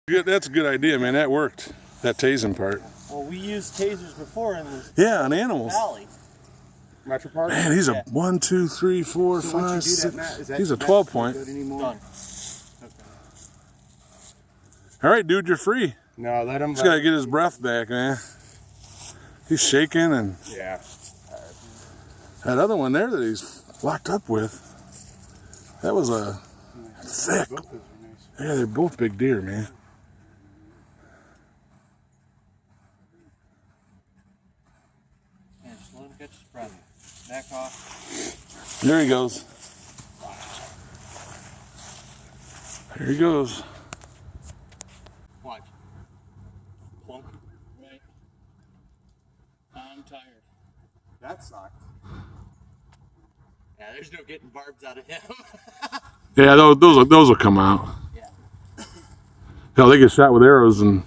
Good, that's a good idea, man. That worked. That tasing part. Well, we used tasers before in the Yeah, on animals. valley. Metro Park? Man, he's a 1, 2, 3, 4, So 5, once you do 6. that, Matt, is that He's a not 12 point. good anymore? Done. All right, dude, you're free. No, let him. He's got to get his breath back, man. He's shaking, and Yeah. that other one there that he's locked up with, that was a thick. Yeah, they're both big deer, man. And just let him catch his breath. Back off. There he goes. There he goes. Watch. Plunk. Right. I'm tired. That sucked. Yeah, there's no getting barbs out of him. Yeah, those will come out. Yeah. Hell, they get shot with arrows and